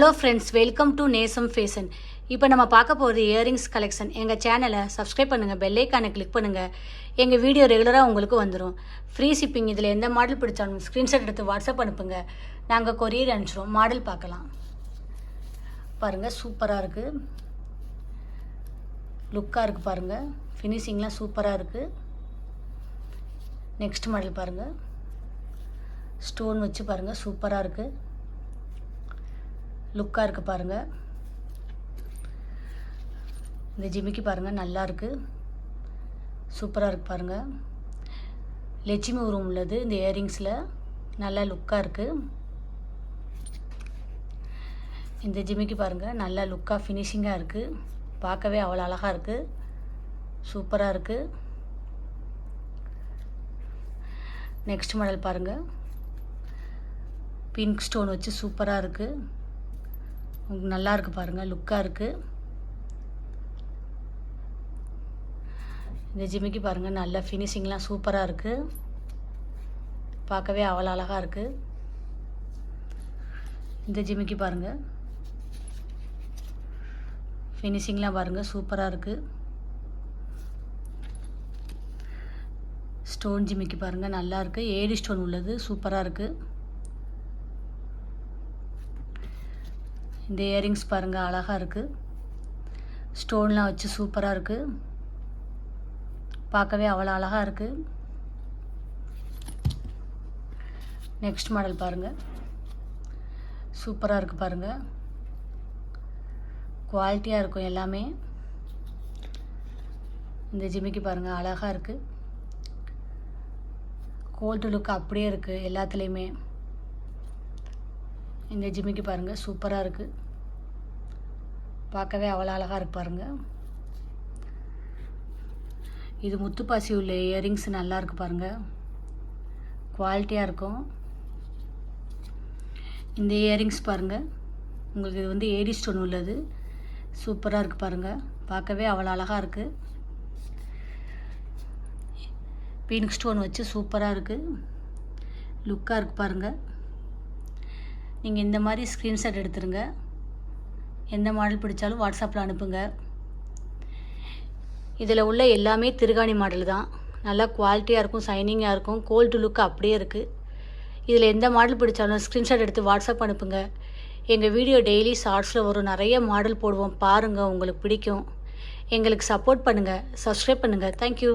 Hello friends, welcome to நேசம் fashion. இப்போ நம்ம பார்க்க போகிறது இயரிங்ஸ் கலெக்ஷன். எங்கள் சேனலை சப்ஸ்கிரைப் பண்ணுங்கள், பெல் ஐக்கானை கிளிக் பண்ணுங்கள். எங்கள் வீடியோ ரெகுலராக உங்களுக்கு வந்துடும். Free shipping. இதில் எந்த மாடல் பிடிச்சாலும் ஸ்க்ரீன்ஷாட் எடுத்து வாட்ஸ்அப் அனுப்புங்க, நாங்கள் கொரியர் அனுப்பிச்சிடுவோம். மாடல் பார்க்கலாம். பாருங்கள், சூப்பராக இருக்குது, லுக்காக இருக்குது. பாருங்கள், ஃபினிஷிங்லாம் சூப்பராக இருக்குது. நெக்ஸ்ட் மாடல் பாருங்கள், ஸ்டோன் வச்சு பாருங்கள், சூப்பராக இருக்குது, லுக்காக இருக்குது. பாருங்கள், இந்த ஜிமிக்கி பாருங்கள், நல்லா இருக்குது, சூப்பராக இருக்குது. பாருங்கள், லட்சுமி உருவம் உள்ளது இந்த இயரிங்ஸில், நல்லா லுக்காக இருக்குது. இந்த ஜிமிக்கி பாருங்கள், நல்லா லுக்காக ஃபினிஷிங்காக இருக்குது, பார்க்கவே அவ்வளோ அழகாக இருக்குது, சூப்பராக இருக்குது. நெக்ஸ்ட் மாடல் பாருங்கள், பிங்க் ஸ்டோன் வச்சு சூப்பராக இருக்குது, நல்லா இருக்குது. பாருங்கள், லுக்காக இருக்குது. இந்த ஜிமிக்கி பாருங்கள், நல்ல ஃபினிஷிங்லாம் சூப்பராக இருக்குது, பார்க்கவே அவ்வளோ அழகாக இருக்குது. இந்த ஜிமிக்கி பாருங்கள், ஃபினிஷிங்லாம் பாருங்கள், சூப்பராக இருக்குது. ஸ்டோன் ஜிமிக்கி பாருங்கள், நல்லா இருக்குது, ஏடி ஸ்டோன் உள்ளது, சூப்பராக இருக்குது. இந்த இயரிங்ஸ் பாருங்கள், அழகாக இருக்குது, ஸ்டோன்லாம் வச்சு சூப்பராக இருக்குது, பார்க்கவே அவ்வளோ அழகாக இருக்குது. நெக்ஸ்ட் மாடல் பாருங்கள், சூப்பராக இருக்குது. பாருங்கள், குவாலிட்டியாக இருக்கும் எல்லாமே. இந்த ஜிமிக்கி பாருங்கள், அழகாக இருக்குது, கோல்டு லுக் அப்படியே இருக்குது எல்லாத்துலேயுமே. இந்த ஜிமிக்கி பாருங்கள், சூப்பராக இருக்குது, பார்க்கவே அவ்வளோ அழகாக இருக்கு. பாருங்கள், இது முத்துப்பாசி உள்ள இயரிங்ஸ், நல்லா இருக்குது. பாருங்கள், குவாலிட்டியாக இருக்கும். இந்த இயரிங்ஸ் பாருங்கள், உங்களுக்கு இது வந்து ஏடி ஸ்டோன் உள்ளது, சூப்பராக இருக்குது. பாருங்கள், பார்க்கவே அவ்வளோ அழகாக இருக்குது. பிங்க் ஸ்டோன் வச்சு சூப்பராக இருக்குது, லுக்காக இருக்குது. பாருங்கள், நீங்கள் இந்த மாதிரி ஸ்க்ரீன்ஷாட் எடுத்துருங்க, எந்த மாடல் பிடிச்சாலும் வாட்ஸ்அப்பில் அனுப்புங்க. இதில் உள்ள எல்லாமே திருகாணி மாடல் தான், நல்லா குவாலிட்டியாக இருக்கும், ஷைனிங்காக இருக்கும், கோல்டு லுக் அப்படியே இருக்குது. இதில் எந்த மாடல் பிடிச்சாலும் ஸ்க்ரீன்ஷாட் எடுத்து வாட்ஸ்அப் அனுப்புங்க. எங்கள் வீடியோ டெய்லி ஷார்ட்ஸில் வரும், நிறைய மாடல் போடுவோம், பாருங்கள், உங்களுக்கு பிடிக்கும். எங்களுக்கு சப்போர்ட் பண்ணுங்கள், சப்ஸ்கிரைப் பண்ணுங்கள். தேங்க்யூ.